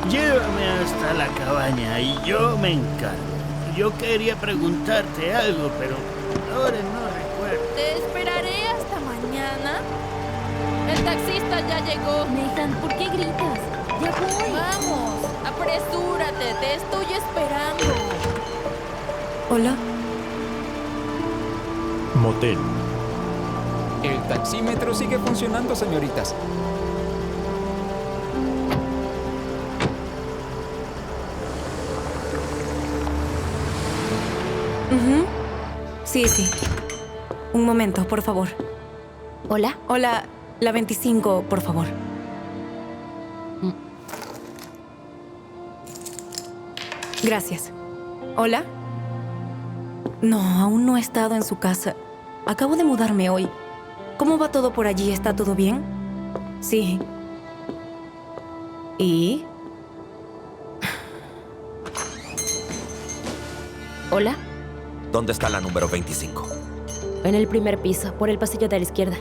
Llévame hasta la cabaña y yo me encargo. Yo quería preguntarte algo, pero ahora no recuerdo. Te esperaré hasta mañana. El taxista ya llegó. Megan, ¿por qué gritas? Ya voy. Vamos, apresúrate, te estoy esperando. Hola. Motel. El taxímetro sigue funcionando, señoritas. Sí, sí. Un momento, por favor. ¿Hola? Hola, la 25, por favor. Gracias. ¿Hola? No, aún no he estado en su casa. Acabo de mudarme hoy. ¿Cómo va todo por allí? ¿Está todo bien? Sí. ¿Y? ¿Hola? ¿Dónde está la número 25? En el primer piso, por el pasillo de la izquierda.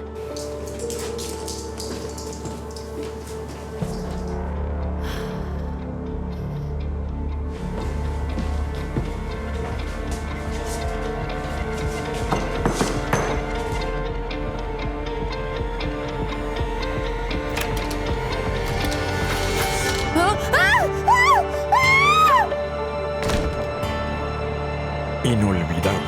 Inolvidable.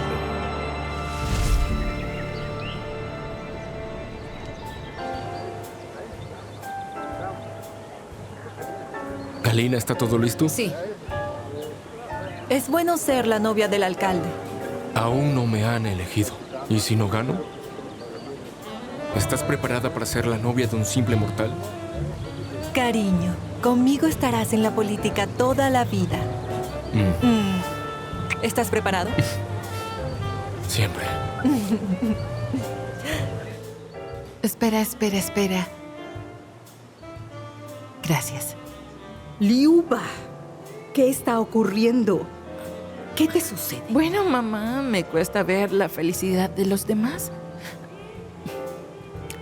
Galina, ¿está todo listo? Sí. Es bueno ser la novia del alcalde. Aún no me han elegido. ¿Y si no gano? ¿Estás preparada para ser la novia de un simple mortal? Cariño, conmigo estarás en la política toda la vida. ¿Estás preparado? Siempre. Espera. Gracias. Liuba, ¿qué está ocurriendo? ¿Qué te sucede? Bueno, mamá, me cuesta ver la felicidad de los demás.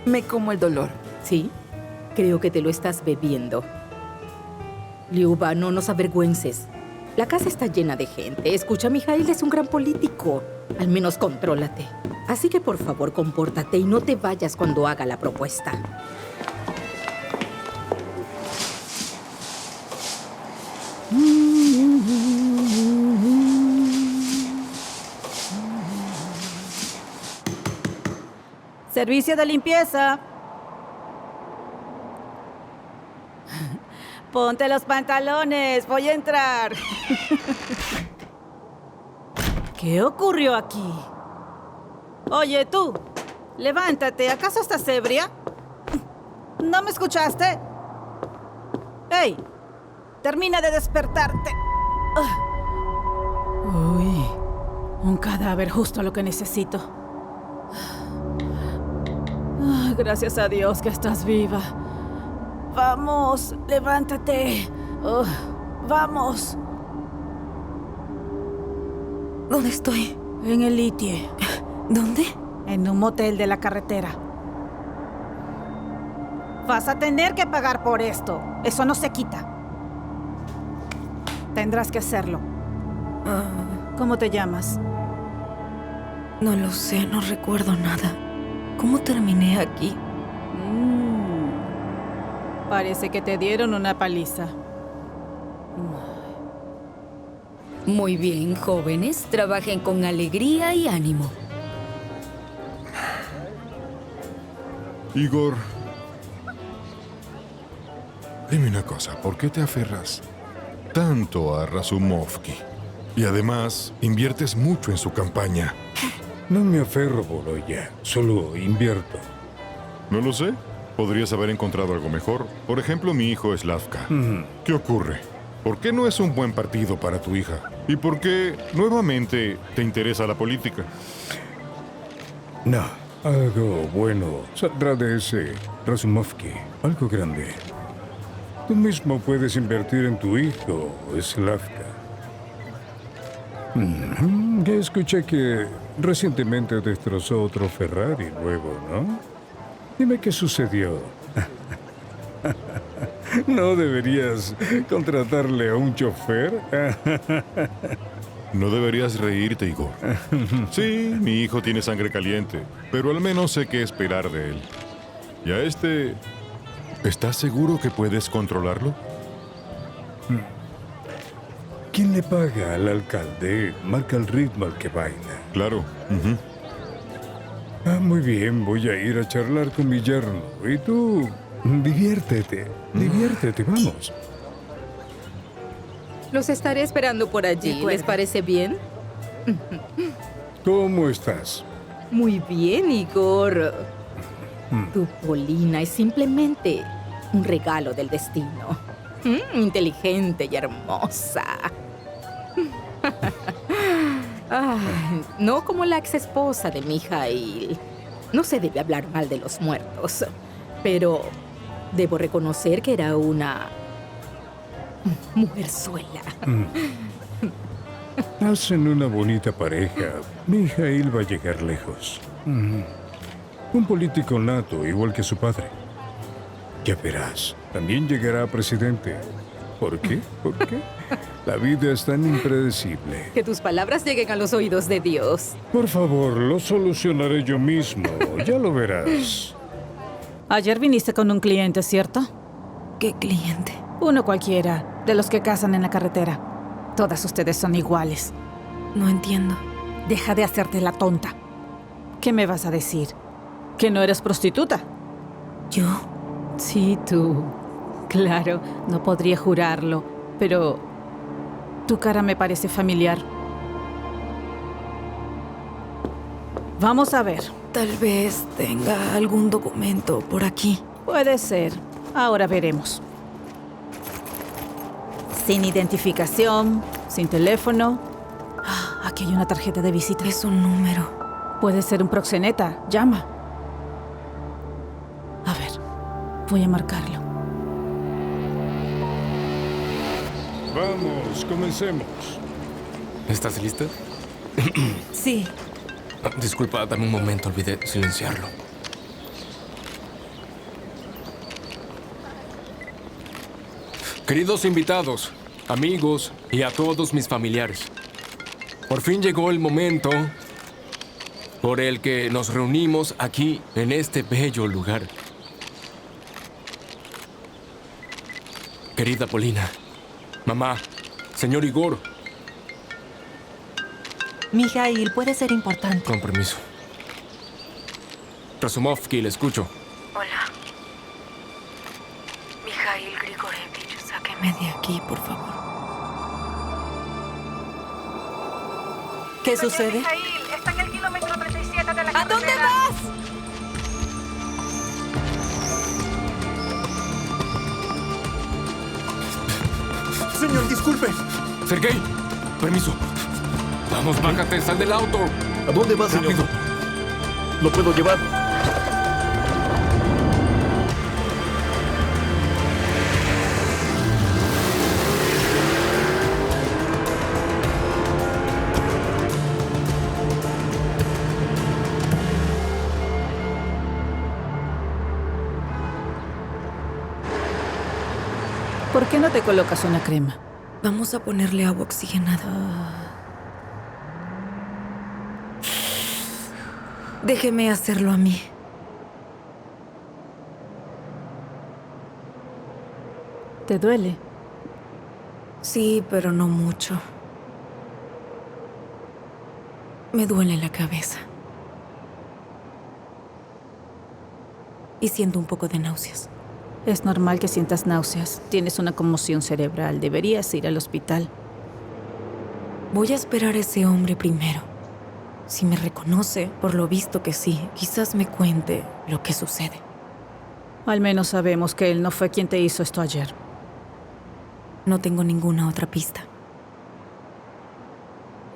Me como el dolor. Sí, creo que te lo estás bebiendo. Liuba, no nos avergüences. La casa está llena de gente. Escucha, Mijail es un gran político. Al menos contrólate. Así que por favor, compórtate y no te vayas cuando haga la propuesta. Servicio de limpieza. Ponte los pantalones, voy a entrar. ¿Qué ocurrió aquí? Oye, tú, levántate. ¿Acaso estás ebria? ¿No me escuchaste? ¡Ey! Termina de despertarte. Uy, un cadáver, justo lo que necesito. Gracias a Dios que estás viva. Vamos, levántate. Vamos. ¿Dónde estoy? En el Litie. ¿Dónde? En un motel de la carretera. Vas a tener que pagar por esto. Eso no se quita. Tendrás que hacerlo. ¿Cómo te llamas? No lo sé, no recuerdo nada. ¿Cómo terminé aquí? Parece que te dieron una paliza. Muy bien, jóvenes. Trabajen con alegría y ánimo. Igor, dime una cosa. ¿Por qué te aferras tanto a Razumovsky? Y además, inviertes mucho en su campaña. No me aferro, Voloya. Solo invierto. No lo sé. Podrías haber encontrado algo mejor. Por ejemplo, mi hijo Slavka. ¿Qué ocurre? ¿Por qué no es un buen partido para tu hija? ¿Y por qué, nuevamente, te interesa la política? No. Algo bueno saldrá de ese Razumovsky. Algo grande. Tú mismo puedes invertir en tu hijo, Slavka. Ya escuché que recientemente destrozó otro Ferrari luego, ¿no? Dime qué sucedió. ¿No deberías contratarle a un chofer? No deberías reírte, Igor. Sí, mi hijo tiene sangre caliente, pero al menos sé qué esperar de él. Y a este... ¿Estás seguro que puedes controlarlo? ¿Quién le paga al alcalde? Marca el ritmo al que baila. Claro. Muy bien, voy a ir a charlar con mi yerno. Y tú, diviértete, vamos. Los estaré esperando por allí. ¿Les parece bien? ¿Cómo estás? Muy bien, Igor. Tu Polina es simplemente un regalo del destino. Inteligente y hermosa. Ay, no como la ex esposa de Mijail. No se debe hablar mal de los muertos, pero debo reconocer que era una mujerzuela. Hacen una bonita pareja. Mijail va a llegar lejos. Un político nato, igual que su padre. Ya verás, también llegará a presidente. ¿Por qué? ¿Por qué? La vida es tan impredecible. Que tus palabras lleguen a los oídos de Dios. Por favor, lo solucionaré yo mismo. Ya lo verás. Ayer viniste con un cliente, ¿cierto? ¿Qué cliente? Uno cualquiera, de los que cazan en la carretera. Todas ustedes son iguales. No entiendo. Deja de hacerte la tonta. ¿Qué me vas a decir? ¿Que no eres prostituta? ¿Yo? Sí, tú. Claro, no podría jurarlo, pero tu cara me parece familiar. Vamos a ver. Tal vez tenga algún documento por aquí. Puede ser. Ahora veremos. Sin identificación, sin teléfono. Aquí hay una tarjeta de visita. Es un número. Puede ser un proxeneta. Llama. A ver, voy a marcarlo. Vamos, comencemos. ¿Estás lista? Sí. Disculpa, dame un momento, olvidé silenciarlo. Queridos invitados, amigos y a todos mis familiares, por fin llegó el momento por el que nos reunimos aquí en este bello lugar. Querida Polina, mamá, señor Igor. Mijail, puede ser importante. Con permiso. Razumovsky, le escucho. Hola. Mijail Grigorievich, sáqueme de aquí, por favor. ¿Qué sucede? Mijail, está en el kilómetro 37 de la carretera. ¿A dónde vas? Señor, disculpe. Sergei, permiso. Vamos, bájate, sal del auto. ¿A dónde vas, señor? Rápido. ¿Lo puedo llevar? ¿Por qué no te colocas una crema? Vamos a ponerle agua oxigenada. Déjeme hacerlo a mí. ¿Te duele? Sí, pero no mucho. Me duele la cabeza. Y siento un poco de náuseas. Es normal que sientas náuseas. Tienes una conmoción cerebral. Deberías ir al hospital. Voy a esperar a ese hombre primero. Si me reconoce, por lo visto que sí, quizás me cuente lo que sucede. Al menos sabemos que él no fue quien te hizo esto ayer. No tengo ninguna otra pista.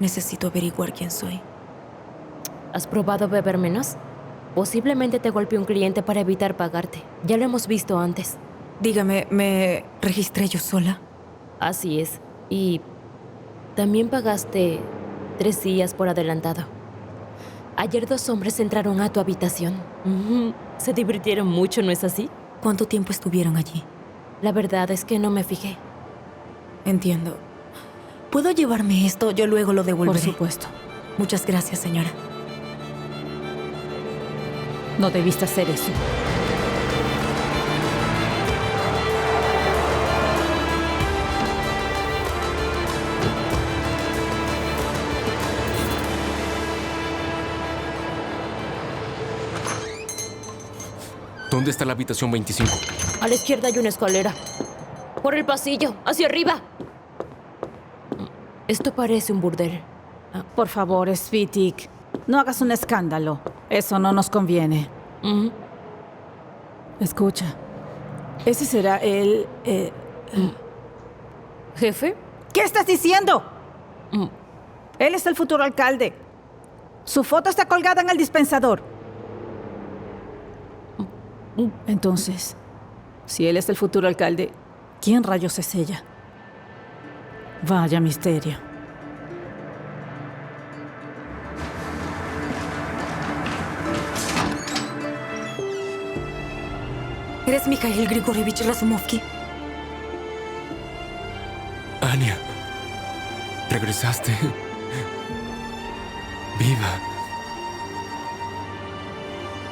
Necesito averiguar quién soy. ¿Has probado beber menos? Posiblemente te golpeó un cliente para evitar pagarte. Ya lo hemos visto antes. Dígame, ¿me registré yo sola? Así es. Y también pagaste 3 días por adelantado. Ayer 2 hombres entraron a tu habitación. Se divirtieron mucho, ¿no es así? ¿Cuánto tiempo estuvieron allí? La verdad es que no me fijé. Entiendo. ¿Puedo llevarme esto? Yo luego lo devolveré. Por supuesto. Muchas gracias, señora. No debiste hacer eso. ¿Dónde está la habitación 25? A la izquierda hay una escalera. Por el pasillo, hacia arriba. Esto parece un burdel. Por favor, Svitik, no hagas un escándalo. Eso no nos conviene. Escucha, ese será el... ¿Jefe? ¿Qué estás diciendo? Él es el futuro alcalde. Su foto está colgada en el dispensador. Entonces, si él es el futuro alcalde, ¿quién rayos es ella? Vaya misterio. ¿Eres Mikhail Grigorievich Razumovsky? Anya, regresaste. Viva.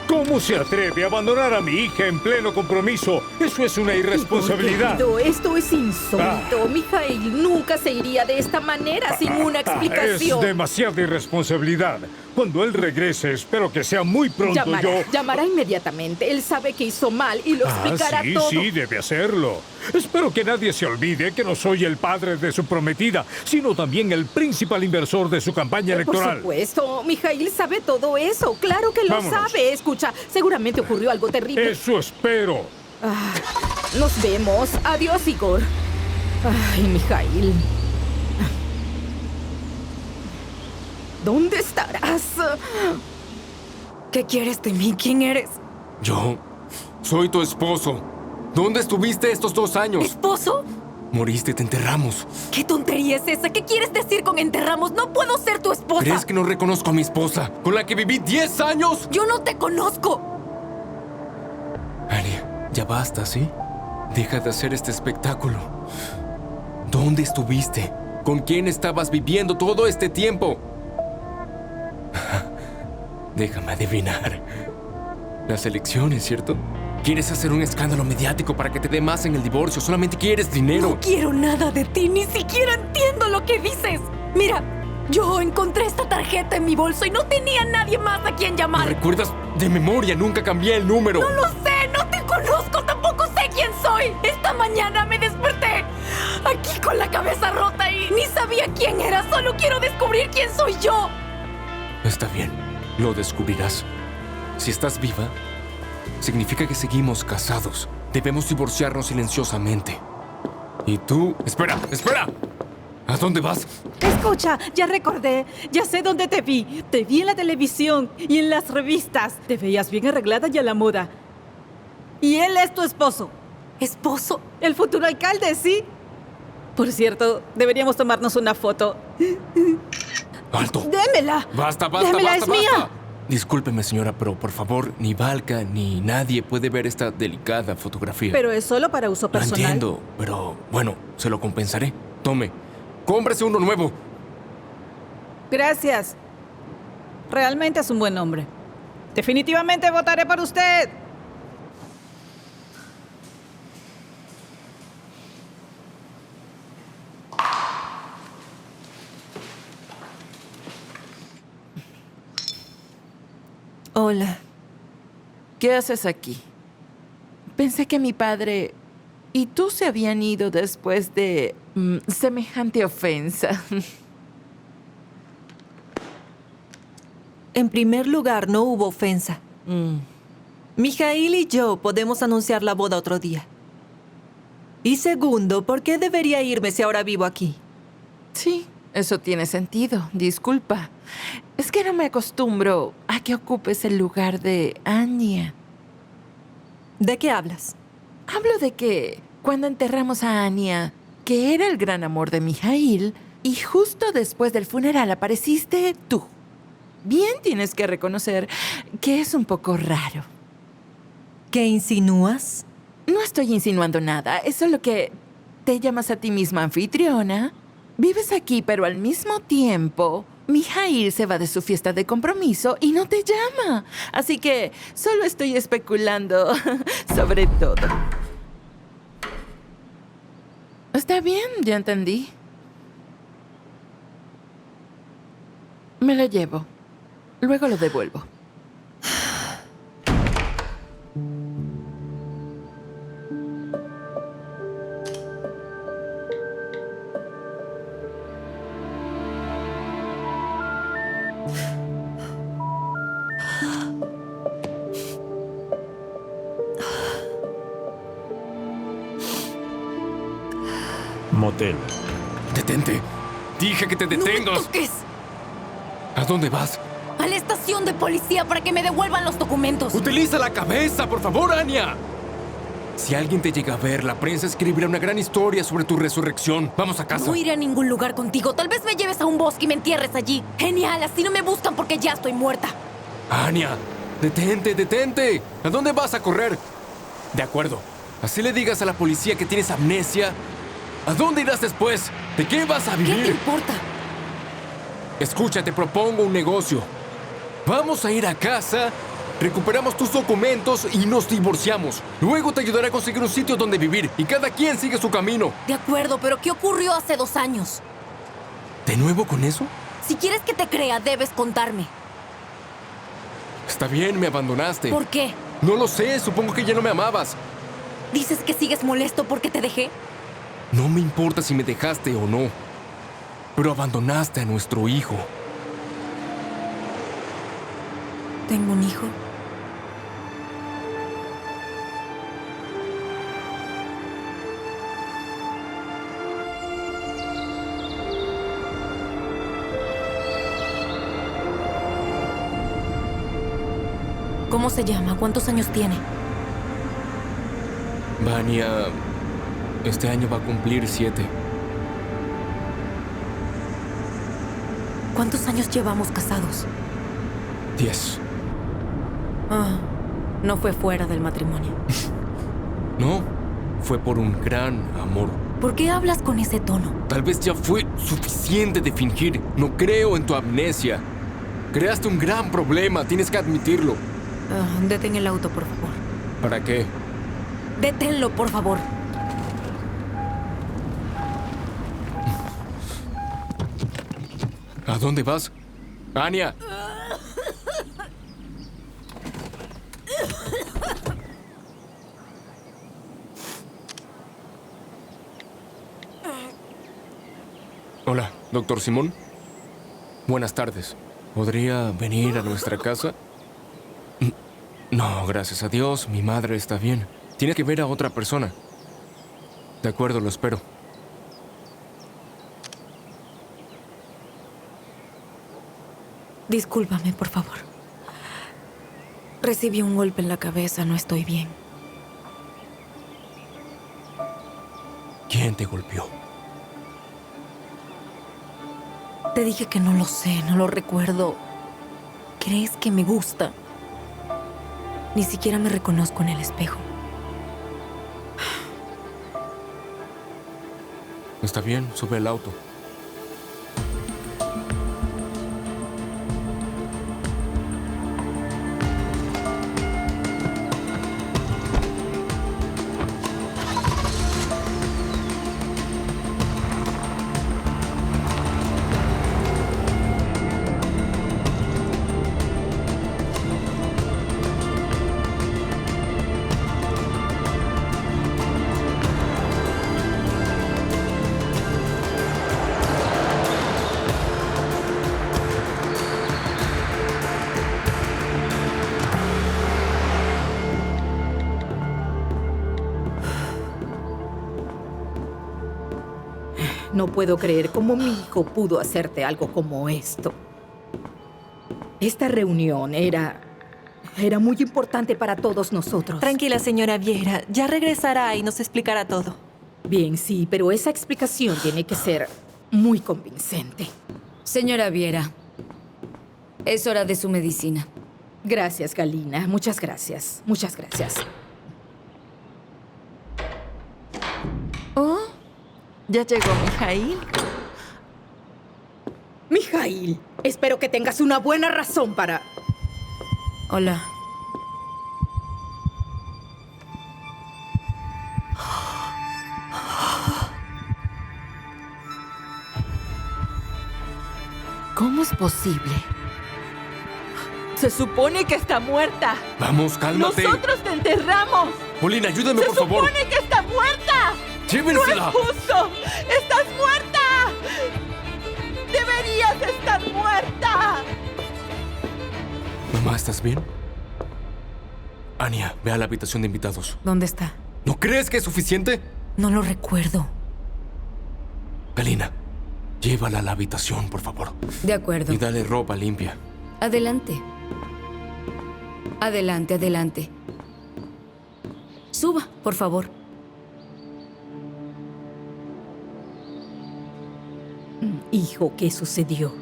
¿Cómo se atreve a abandonar a mi hija en pleno compromiso? Eso es una irresponsabilidad. Querido, esto es insólito. Mikhail nunca se iría de esta manera sin una explicación. Es demasiada irresponsabilidad. Cuando él regrese, espero que sea muy pronto. Llamará inmediatamente. Él sabe que hizo mal y lo explicará todo. Sí, debe hacerlo. Espero que nadie se olvide que no soy el padre de su prometida, sino también el principal inversor de su campaña electoral. Por supuesto, Mikhail sabe todo eso. Claro que lo sabe. Escucha, seguramente ocurrió algo terrible. Eso espero. Nos vemos. Adiós, Igor. Ay, Mikhail. ¿Dónde estarás? ¿Qué quieres de mí? ¿Quién eres? Yo soy tu esposo. ¿Dónde estuviste estos 2 años? ¿Esposo? Moriste, te enterramos. ¿Qué tontería es esa? ¿Qué quieres decir con enterramos? No puedo ser tu esposa. ¿Crees que no reconozco a mi esposa, con la que viví 10 años? Yo no te conozco. Anya, ya basta, ¿sí? Deja de hacer este espectáculo. ¿Dónde estuviste? ¿Con quién estabas viviendo todo este tiempo? Déjame adivinar. Las elecciones, ¿cierto? ¿Quieres hacer un escándalo mediático para que te dé más en el divorcio? Solamente quieres dinero. No quiero nada de ti, ni siquiera entiendo lo que dices. Mira, yo encontré esta tarjeta en mi bolso y no tenía nadie más a quien llamar. ¿No recuerdas de memoria? Nunca cambié el número. No lo sé, no te conozco, tampoco sé quién soy. Esta mañana me desperté aquí con la cabeza rota y ni sabía quién era. Solo quiero descubrir quién soy yo. Está bien, lo descubrirás. Si estás viva, significa que seguimos casados. Debemos divorciarnos silenciosamente. Y tú... ¡Espera! ¿A dónde vas? Escucha, ya recordé. Ya sé dónde te vi. Te vi en la televisión y en las revistas. Te veías bien arreglada y a la moda. Y él es tu esposo. ¿Esposo? El futuro alcalde, ¿sí? Por cierto, deberíamos tomarnos una foto. ¡Alto! ¡Démela! ¡Basta! ¡Démela, es mía! Discúlpeme, señora, pero por favor, ni Valka ni nadie puede ver esta delicada fotografía. Pero es solo para uso personal. Lo entiendo, pero bueno, se lo compensaré. Tome, cómprese uno nuevo. Gracias. Realmente es un buen hombre. Definitivamente votaré por usted. Hola. ¿Qué haces aquí? Pensé que mi padre y tú se habían ido después de semejante ofensa. En primer lugar, no hubo ofensa. Mikhail y yo podemos anunciar la boda otro día. Y segundo, ¿por qué debería irme si ahora vivo aquí? Sí, eso tiene sentido. Disculpa. Es que no me acostumbro a que ocupes el lugar de Anya. ¿De qué hablas? Hablo de que cuando enterramos a Anya, que era el gran amor de Mikhail, y justo después del funeral apareciste tú. bien tienes que reconocer que es un poco raro. ¿Qué insinúas? No estoy insinuando nada, es solo que te llamas a ti misma anfitriona, vives aquí, pero al mismo tiempo Mijail se va de su fiesta de compromiso y no te llama. Así que solo estoy especulando sobre todo. Está bien, ya entendí. Me lo llevo. Luego lo devuelvo. Motel. Detente. Dije que te detengas. ¡No me toques! ¿A dónde vas? A la estación de policía para que me devuelvan los documentos. ¡Utiliza la cabeza, por favor, Anya! Si alguien te llega a ver, la prensa escribirá una gran historia sobre tu resurrección. Vamos a casa. No iré a ningún lugar contigo. Tal vez me lleves a un bosque y me entierres allí. Genial, así no me buscan porque ya estoy muerta. Anya, detente, detente. ¿A dónde vas a correr? De acuerdo. Así le digas a la policía que tienes amnesia. ¿A dónde irás después? ¿De qué vas a vivir? ¿Qué te importa? Escucha, te propongo un negocio. Vamos a ir a casa, recuperamos tus documentos y nos divorciamos. Luego te ayudaré a conseguir un sitio donde vivir y cada quien sigue su camino. De acuerdo, pero ¿qué ocurrió hace 2 años? ¿De nuevo con eso? Si quieres que te crea, debes contarme. Está bien, me abandonaste. ¿Por qué? No lo sé, supongo que ya no me amabas. ¿Dices que sigues molesto porque te dejé? No me importa si me dejaste o no, pero abandonaste a nuestro hijo. ¿Tengo un hijo? ¿Cómo se llama? ¿Cuántos años tiene? Vania, este año va a cumplir 7. ¿Cuántos años llevamos casados? 10. Ah, no fue fuera del matrimonio. No, fue por un gran amor. ¿Por qué hablas con ese tono? Tal vez ya fue suficiente de fingir. No creo en tu amnesia. Creaste un gran problema, tienes que admitirlo. Detén el auto, por favor. ¿Para qué? Deténlo, por favor. ¿A dónde vas? ¡Anya! Hola, doctor Simón. Buenas tardes. ¿Podría venir a nuestra casa? No, gracias a Dios, mi madre está bien. Tiene que ver a otra persona. De acuerdo, lo espero. Discúlpame, por favor. Recibí un golpe en la cabeza, no estoy bien. ¿Quién te golpeó? Te dije que no lo sé, no lo recuerdo. ¿Crees que me gusta? Ni siquiera me reconozco en el espejo. Está bien, sube al auto. No puedo creer cómo mi hijo pudo hacerte algo como esto. Esta reunión era muy importante para todos nosotros. Tranquila, señora Viera. Ya regresará y nos explicará todo. Bien, sí, pero esa explicación tiene que ser muy convincente. Señora Viera, Es hora de su medicina. Gracias, Galina. Muchas gracias. Muchas gracias. Oh, ya llegó Mijail. Mijail, espero que tengas una buena razón para... Hola. ¿Cómo es posible? Se supone que está muerta. Vamos, cálmate. Nosotros te enterramos. Polina, ayúdame, por favor. Se supone que está muerta. ¡Llévensela! ¡No es justo! ¡Estás muerta! ¡Deberías estar muerta! Mamá, ¿estás bien? Anya, ve a la habitación de invitados. ¿Dónde está? ¿No crees que es suficiente? No lo recuerdo. Galina, llévala a la habitación, por favor. De acuerdo. Y dale ropa limpia. Adelante. Adelante, adelante. Suba, por favor. Hijo, ¿qué sucedió?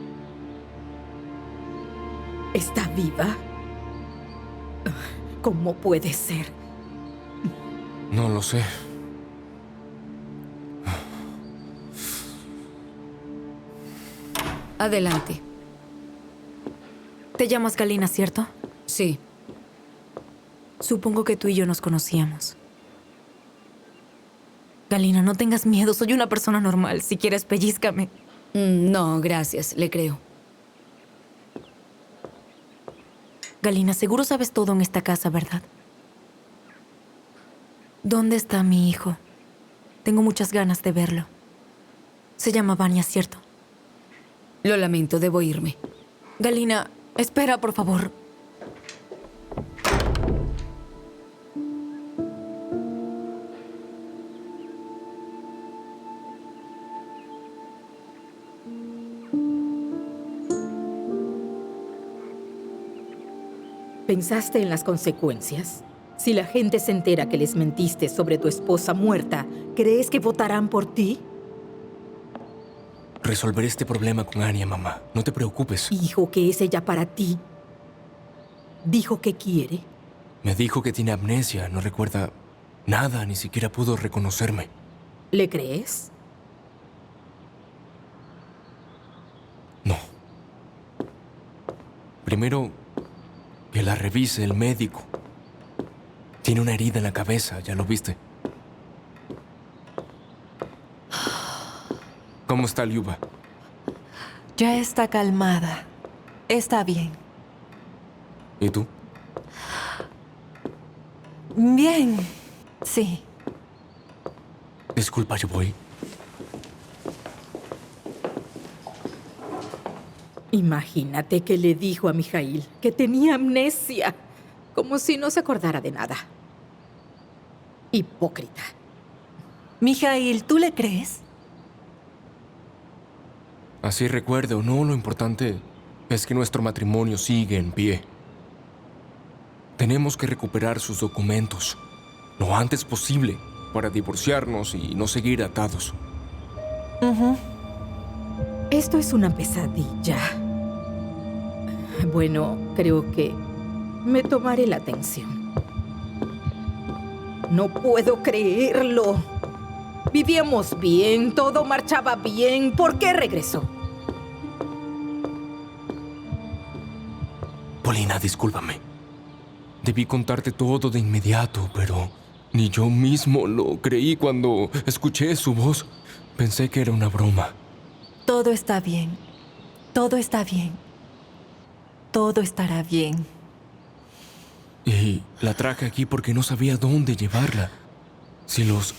¿Está viva? ¿Cómo puede ser? No lo sé. Adelante. Te llamas Galina, ¿cierto? Sí. Supongo que tú y yo nos conocíamos. Galina, no tengas miedo. Soy una persona normal. Si quieres, pellízcame. No, gracias. Le creo. Galina, seguro sabes todo en esta casa, ¿verdad? ¿Dónde está mi hijo? Tengo muchas ganas de verlo. Se llama Vanya, ¿cierto? Lo lamento, debo irme. Galina, espera, por favor. ¿Pensaste en las consecuencias? Si la gente se entera que les mentiste sobre tu esposa muerta, ¿crees que votarán por ti? Resolveré este problema con Anya, mamá. No te preocupes. Hijo, ¿qué es ella para ti? ¿Dijo que quiere? Me dijo que tiene amnesia, no recuerda nada, ni siquiera pudo reconocerme. ¿Le crees? No. Primero, que la revise el médico. Tiene una herida en la cabeza, ¿ya lo viste? ¿Cómo está Liuba? Ya está calmada. Está bien. ¿Y tú? Bien, sí. Disculpa, yo voy. Imagínate que le dijo a Mijail que tenía amnesia, como si no se acordara de nada. Hipócrita. Mijail, ¿tú le crees? Así recuerdo, no, lo importante es que nuestro matrimonio sigue en pie. Tenemos que recuperar sus documentos lo antes posible para divorciarnos y no seguir atados. Esto es una pesadilla. Bueno, creo que me tomaré la atención. No puedo creerlo. Vivíamos bien, todo marchaba bien. ¿Por qué regresó? Polina, discúlpame. Debí contarte todo de inmediato, pero ni yo mismo lo creí cuando escuché su voz. Pensé que era una broma. Todo está bien. Todo está bien. Todo estará bien. Y la traje aquí porque no sabía dónde llevarla. Si los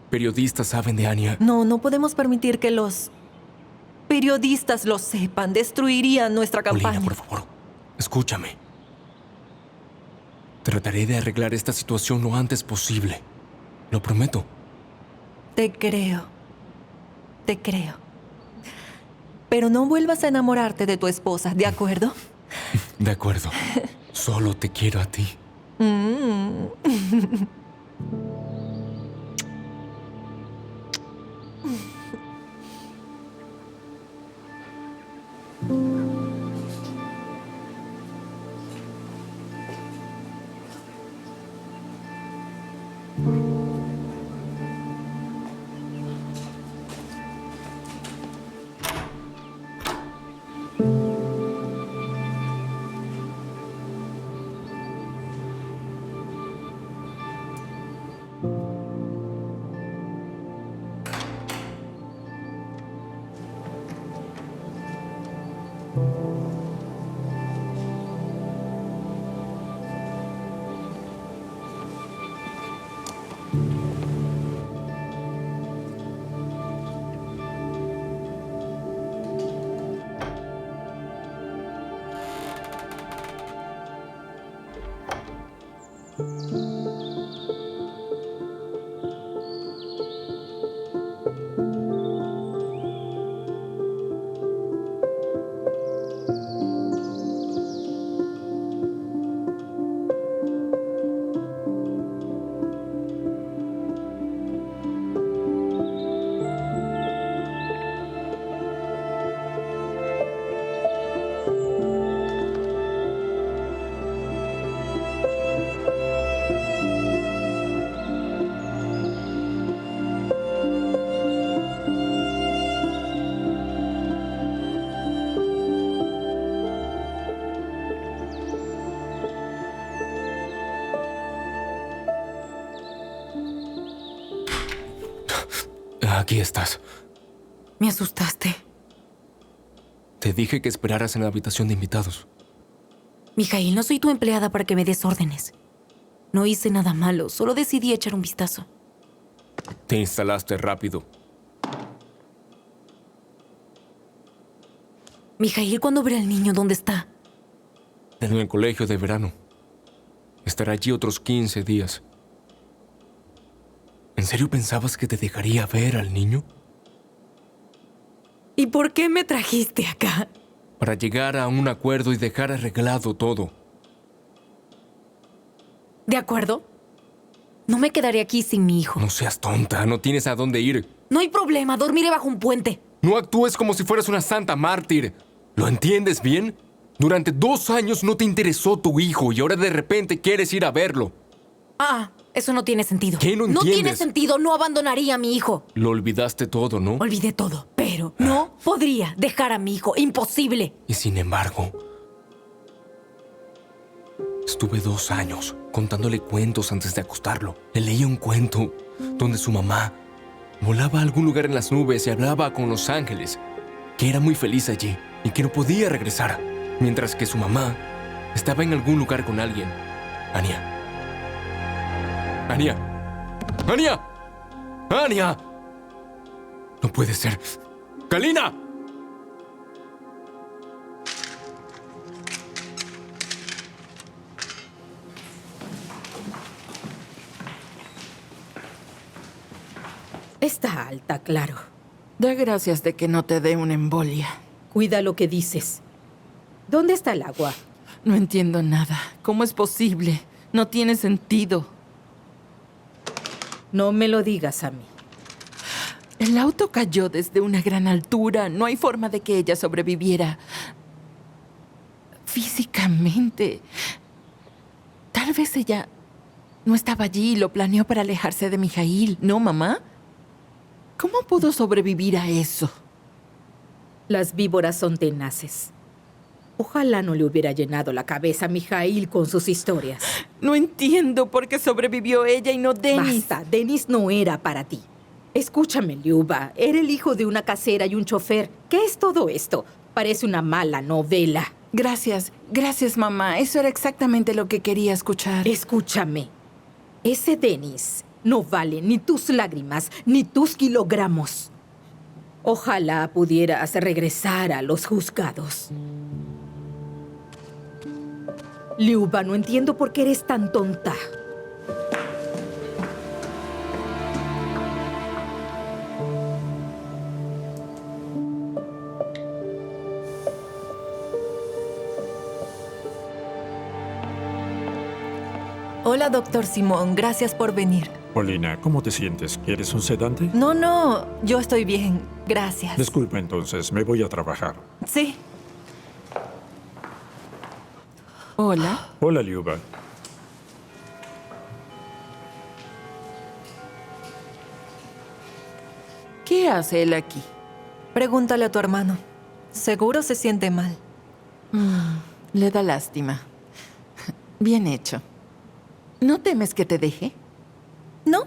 periodistas saben de Anya... No podemos permitir que los periodistas lo sepan. Destruirían nuestra campaña. Polina, por favor, escúchame. Trataré de arreglar esta situación lo antes posible. Lo prometo. Te creo. Te creo. Pero no vuelvas a enamorarte de tu esposa, ¿de acuerdo? De acuerdo. Solo te quiero a ti. Aquí estás. Me asustaste. Te dije que esperaras en la habitación de invitados. Mijail, no soy tu empleada para que me des órdenes. No hice nada malo, solo decidí echar un vistazo. Te instalaste rápido. Mijail, ¿cuándo veré al niño? ¿Dónde está? En el colegio de verano. Estará allí otros 15 días. ¿En serio pensabas que te dejaría ver al niño? ¿Y por qué me trajiste acá? Para llegar a un acuerdo y dejar arreglado todo. ¿De acuerdo? No me quedaré aquí sin mi hijo. No seas tonta, no tienes a dónde ir. No hay problema, dormiré bajo un puente. No actúes como si fueras una santa mártir. ¿Lo entiendes bien? Durante 2 años no te interesó tu hijo y ahora de repente quieres ir a verlo. Ah, eso no tiene sentido. ¿Qué no entiendes? No tiene sentido, no abandonaría a mi hijo. Lo olvidaste todo, ¿no? Olvidé todo, pero no podría dejar a mi hijo. Imposible. Y sin embargo, estuve 2 años contándole cuentos antes de acostarlo. Le leía un cuento donde su mamá volaba a algún lugar en las nubes y hablaba con los ángeles, que era muy feliz allí y que no podía regresar, mientras que su mamá estaba en algún lugar con alguien. Anya. ¡Anya! ¡Anya! ¡Anya! No puede ser. ¡Kalina! Está alta, claro. Da gracias de que no te dé una embolia. Cuida lo que dices. ¿Dónde está el agua? No entiendo nada. ¿Cómo es posible? No tiene sentido. No me lo digas a mí. El auto cayó desde una gran altura. No hay forma de que ella sobreviviera. Físicamente. Tal vez ella no estaba allí y lo planeó para alejarse de Mijail. ¿No, mamá? ¿Cómo pudo sobrevivir a eso? Las víboras son tenaces. Ojalá no le hubiera llenado la cabeza a Mijail con sus historias. No entiendo por qué sobrevivió ella y no Denis. Basta, Denis no era para ti. Escúchame, Liuba. Era el hijo de una casera y un chofer. ¿Qué es todo esto? Parece una mala novela. Gracias, mamá. Eso era exactamente lo que quería escuchar. Escúchame. Ese Denis no vale ni tus lágrimas ni tus kilogramos. Ojalá pudieras regresar a los juzgados. Liuba, no entiendo por qué eres tan tonta. Hola, doctor Simón. Gracias por venir. Polina, ¿cómo te sientes? ¿Quieres un sedante? No, yo estoy bien. Gracias. Disculpa entonces, me voy a trabajar. Sí. Hola. Hola, Liuba. ¿Qué hace él aquí? Pregúntale a tu hermano. Seguro se siente mal. Le da lástima. Bien hecho. ¿No temes que te deje? No.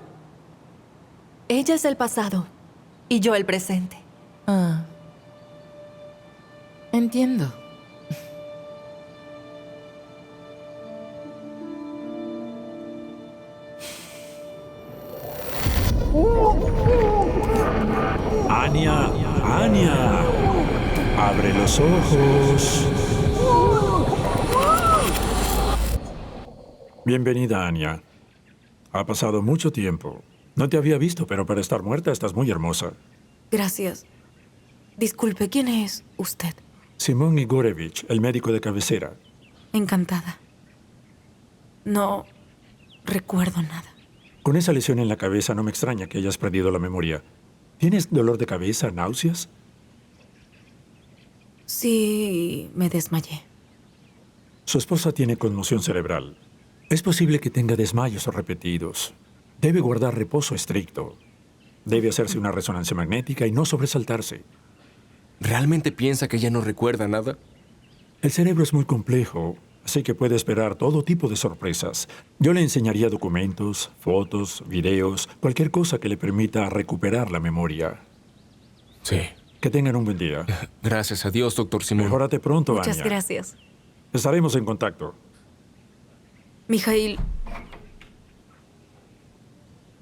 Ella es el pasado y yo el presente. Ah. Entiendo. Anya, Anya, abre los ojos. Bienvenida, Anya. Ha pasado mucho tiempo. No te había visto, pero para estar muerta estás muy hermosa. Gracias. Disculpe, ¿quién es usted? Simón Igorevich, el médico de cabecera. Encantada. No recuerdo nada. Con esa lesión en la cabeza no me extraña que hayas perdido la memoria. ¿Tienes dolor de cabeza, náuseas? Sí, me desmayé. Su esposa tiene conmoción cerebral. Es posible que tenga desmayos repetidos. Debe guardar reposo estricto. Debe hacerse una resonancia magnética y no sobresaltarse. ¿Realmente piensa que ella no recuerda nada? El cerebro es muy complejo, así que puede esperar todo tipo de sorpresas. Yo le enseñaría documentos, fotos, videos, cualquier cosa que le permita recuperar la memoria. Sí. Que tengan un buen día. Gracias a Dios, doctor Simón. Mejórate pronto, Anya. Muchas gracias. Estaremos en contacto. Mijail,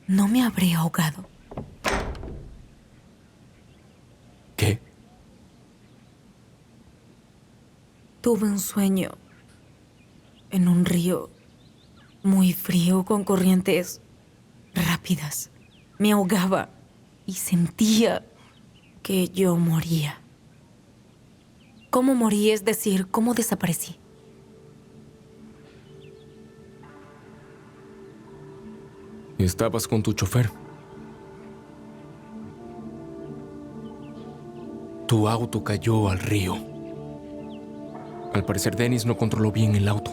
no me habré ahogado. ¿Qué? Tuve un sueño en un río muy frío con corrientes rápidas. Me ahogaba y sentía que yo moría. ¿Cómo morí? Es decir, ¿cómo desaparecí? Estabas con tu chofer. Tu auto cayó al río. Al parecer, Dennis no controló bien el auto.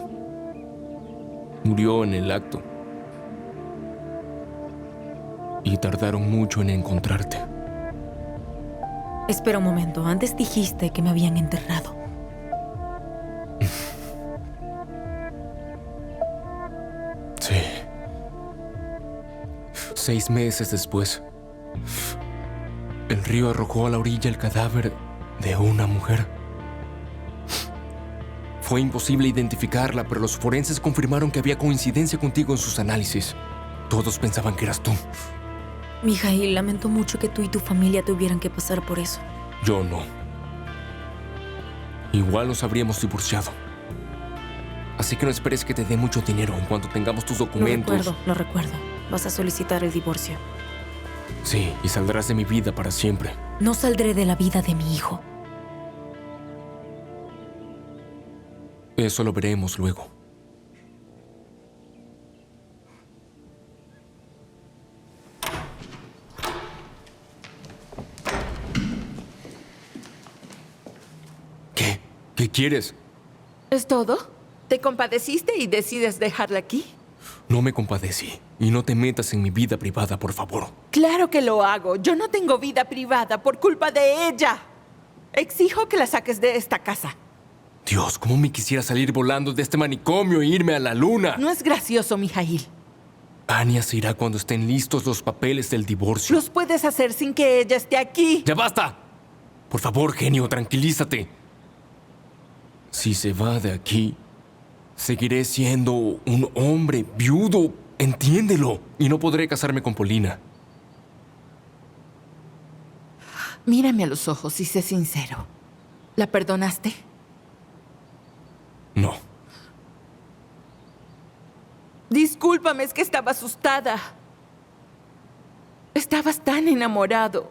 Murió en el acto. Y tardaron mucho en encontrarte. Espera un momento. Antes dijiste que me habían enterrado. Sí. 6 meses después, el río arrojó a la orilla el cadáver de una mujer. Fue imposible identificarla, pero los forenses confirmaron que había coincidencia contigo en sus análisis. Todos pensaban que eras tú. Mijail, lamento mucho que tú y tu familia tuvieran que pasar por eso. Yo no. Igual nos habríamos divorciado. Así que no esperes que te dé mucho dinero en cuanto tengamos tus documentos. Lo recuerdo. Vas a solicitar el divorcio. Sí, y saldrás de mi vida para siempre. No saldré de la vida de mi hijo. Eso lo veremos luego. ¿Qué? ¿Qué quieres? ¿Es todo? ¿Te compadeciste y decides dejarla aquí? No me compadecí. Y no te metas en mi vida privada, por favor. Claro que lo hago. Yo no tengo vida privada por culpa de ella. Exijo que la saques de esta casa. Dios, cómo me quisiera salir volando de este manicomio e irme a la luna. No es gracioso, Mijail. Anya se irá cuando estén listos los papeles del divorcio. Los puedes hacer sin que ella esté aquí. ¡Ya basta! Por favor, genio, tranquilízate. Si se va de aquí, seguiré siendo un hombre viudo. Entiéndelo. Y no podré casarme con Polina. Mírame a los ojos y sé sincero. ¿La perdonaste? No. Discúlpame, es que estaba asustada. Estabas tan enamorado.